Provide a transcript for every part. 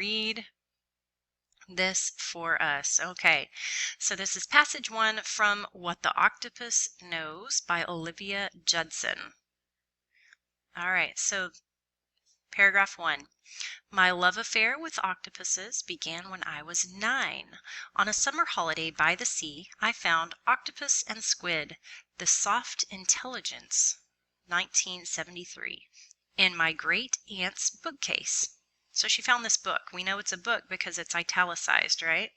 read this for us. Okay, so this is passage 1 from What the Octopus Knows by Olivia Judson. All right, so paragraph 1. My love affair with octopuses began when I was 9. On a summer holiday by the sea, I found Octopus and Squid, The Soft Intelligence, 1973, in my great aunt's bookcase. So she found this book. We know it's a book because it's italicized, right?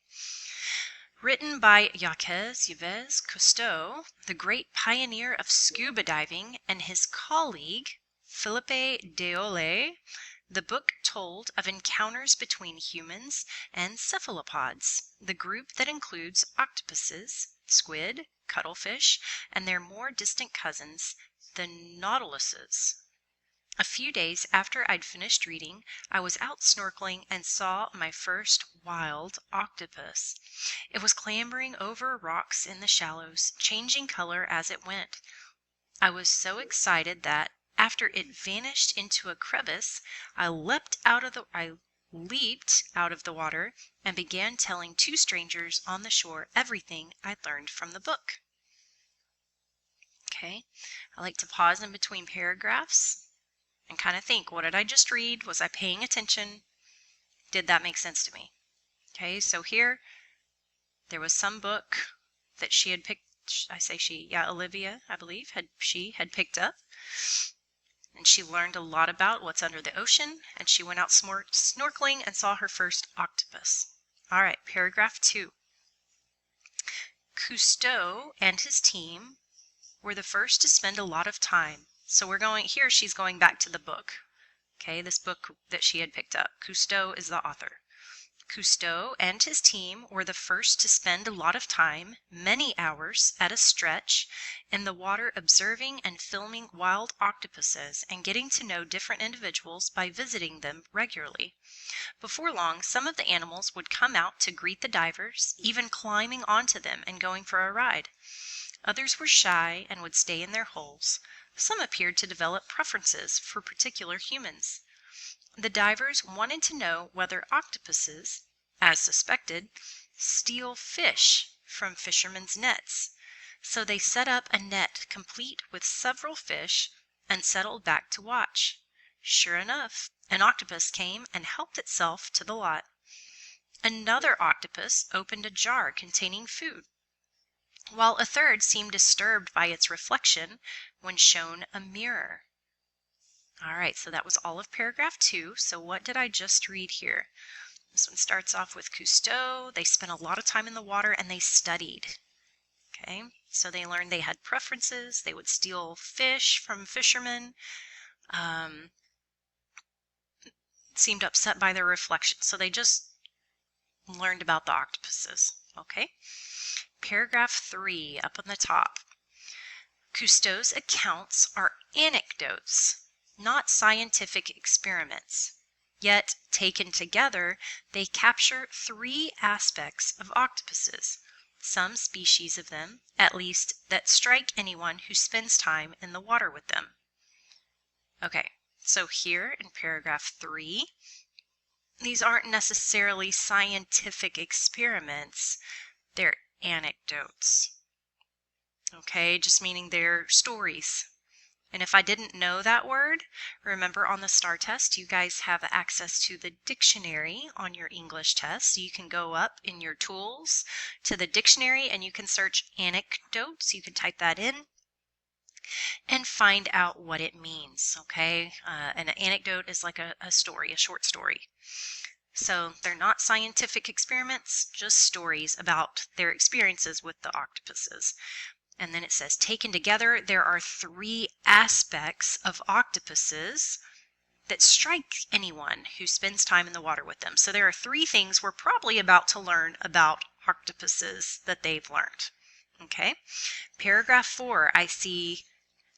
Written by Yves Cousteau, the great pioneer of scuba diving, and his colleague, Philippe Deollet. The book told of encounters between humans and cephalopods, the group that includes octopuses, squid, cuttlefish, and their more distant cousins, the nautiluses. A few days after I'd finished reading, I was out snorkeling and saw my first wild octopus. It was clambering over rocks in the shallows, changing color as it went. I was so excited that, after it vanished into a crevice, I leaped out of the water and began telling 2 strangers on the shore everything I'd learned from the book. Okay, I like to pause in between paragraphs and kind of think, what did I just read? Was I paying attention? Did that make sense to me? Okay, so here there was some book that she had picked. I say she, yeah, Olivia, I believe, she had picked up. And she learned a lot about what's under the ocean, and she went out snorkeling and saw her first octopus. All right, paragraph 2. Cousteau and his team were the first to spend a lot of time. So she's going back to the book. Okay, this book that she had picked up. Cousteau is the author. Cousteau and his team were the first to spend a lot of time, many hours at a stretch, in the water observing and filming wild octopuses and getting to know different individuals by visiting them regularly. Before long, some of the animals would come out to greet the divers, even climbing onto them and going for a ride. Others were shy and would stay in their holes. Some appeared to develop preferences for particular humans. The divers wanted to know whether octopuses, as suspected, steal fish from fishermen's nets. So they set up a net complete with several fish and settled back to watch. Sure enough, an octopus came and helped itself to the lot. Another octopus opened a jar containing food, while a third seemed disturbed by its reflection when shown a mirror. All right, so that was all of paragraph 2. So what did I just read here? This one starts off with Cousteau. They spent a lot of time in the water and they studied. Okay, so they learned they had preferences. They would steal fish from fishermen. Seemed upset by their reflection. So they just learned about the octopuses. Okay, paragraph 3 up on the top. Cousteau's accounts are anecdotes, not scientific experiments. Yet, taken together, they capture 3 aspects of octopuses, some species of them, at least, that strike anyone who spends time in the water with them. Okay, so here in paragraph 3, these aren't necessarily scientific experiments, they're anecdotes. Okay, just meaning they're stories. And if I didn't know that word, remember on the STAR test, you guys have access to the dictionary on your English test. So you can go up in your tools to the dictionary and you can search anecdotes. You can type that in and find out what it means, okay? An anecdote is like a story, a short story. So they're not scientific experiments, just stories about their experiences with the octopuses. And then it says, taken together, there are 3 aspects of octopuses that strike anyone who spends time in the water with them. So there are 3 things we're probably about to learn about octopuses that they've learned. Okay, paragraph 4, I see,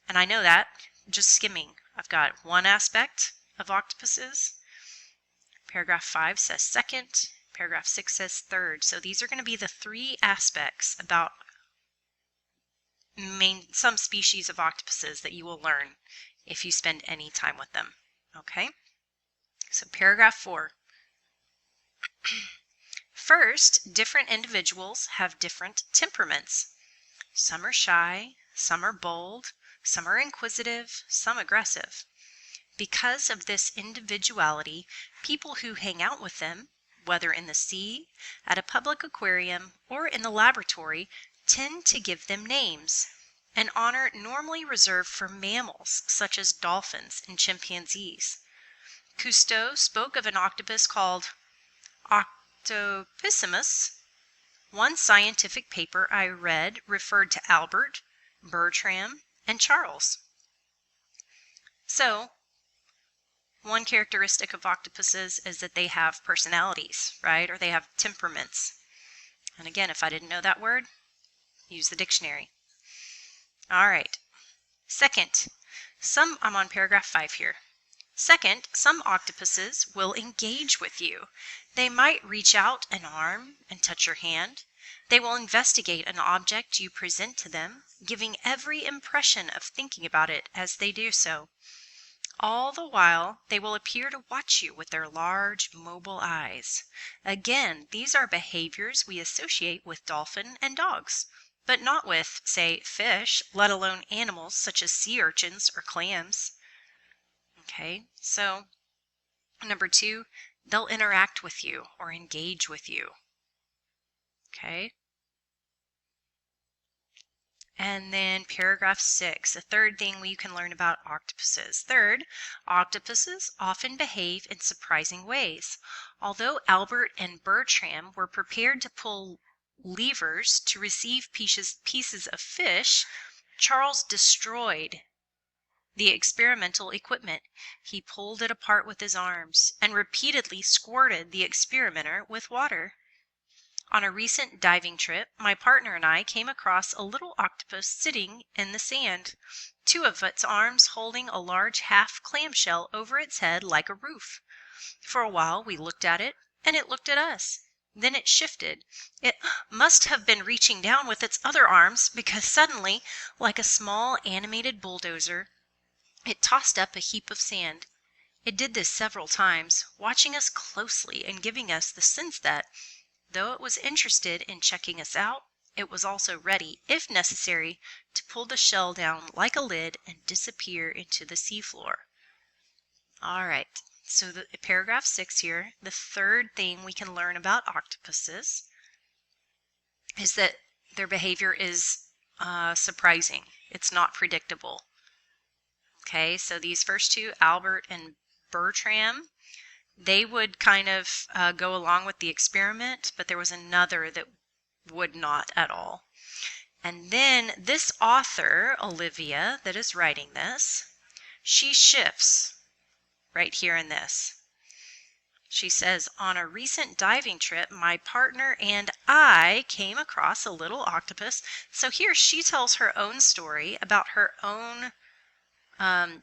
and I know that, just skimming. I've got 1 aspect of octopuses. Paragraph 5 says second. Paragraph 6 says third. So these are going to be the 3 aspects about some species of octopuses that you will learn if you spend any time with them. Okay, so paragraph 4. First, different individuals have different temperaments. Some are shy, some are bold, some are inquisitive, some aggressive. Because of this individuality, people who hang out with them, whether in the sea, at a public aquarium, or in the laboratory, tend to give them names, an honor normally reserved for mammals such as dolphins and chimpanzees. Cousteau spoke of an octopus called Octopissimus. One scientific paper I read referred to Albert, Bertram, and Charles. So, one characteristic of octopuses is that they have personalities, right? Or they have temperaments. And again, if I didn't know that word, use the dictionary. All right. Second, I'm on paragraph 5 here. Second, some octopuses will engage with you. They might reach out an arm and touch your hand. They will investigate an object you present to them, giving every impression of thinking about it as they do so. All the while, they will appear to watch you with their large, mobile eyes. Again, these are behaviors we associate with dolphin and dogs, but not with, say, fish, let alone animals such as sea urchins or clams. Okay, so number 2, they'll interact with you or engage with you. Okay. And then paragraph 6, the third thing we can learn about octopuses. Third, octopuses often behave in surprising ways. Although Albert and Bertram were prepared to pull levers to receive pieces of fish, Charles destroyed the experimental equipment. He pulled it apart with his arms and repeatedly squirted the experimenter with water. On a recent diving trip, my partner and I came across a little octopus sitting in the sand, 2 of its arms holding a large half clamshell over its head like a roof. For a while we looked at it, and it looked at us. Then it shifted. It must have been reaching down with its other arms, because suddenly, like a small animated bulldozer, it tossed up a heap of sand. It did this several times, watching us closely and giving us the sense that, though it was interested in checking us out, it was also ready, if necessary, to pull the shell down like a lid and disappear into the seafloor. All right, so paragraph 6 here, the third thing we can learn about octopuses is that their behavior is surprising. It's not predictable. Okay, so these first 2, Albert and Bertram, they would kind of go along with the experiment, but there was another that would not at all. And then this author, Olivia, that is writing this, she shifts right here in this. She says, on a recent diving trip, my partner and I came across a little octopus. So here she tells her own story about her own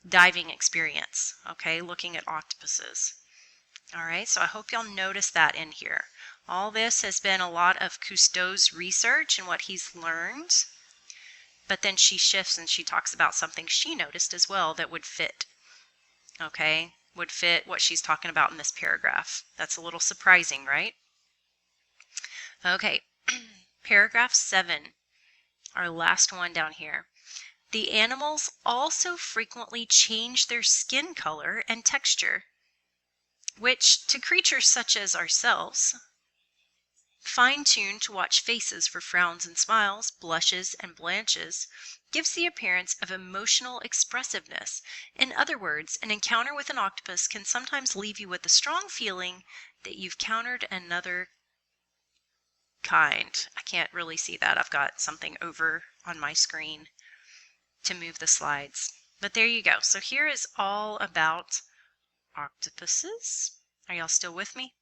diving experience, okay, looking at octopuses. All right, so I hope y'all notice that in here. All this has been a lot of Cousteau's research and what he's learned, but then she shifts and she talks about something she noticed as well that would fit, okay, would fit what she's talking about in this paragraph. That's a little surprising, right? Okay, paragraph 7, our last one down here. The animals also frequently change their skin color and texture, which, to creatures such as ourselves, fine-tuned to watch faces for frowns and smiles, blushes and blanches, gives the appearance of emotional expressiveness. In other words, an encounter with an octopus can sometimes leave you with a strong feeling that you've countered another kind. I can't really see that. I've got something over on my screen to move the slides. But there you go. So here is all about octopuses. Are y'all still with me?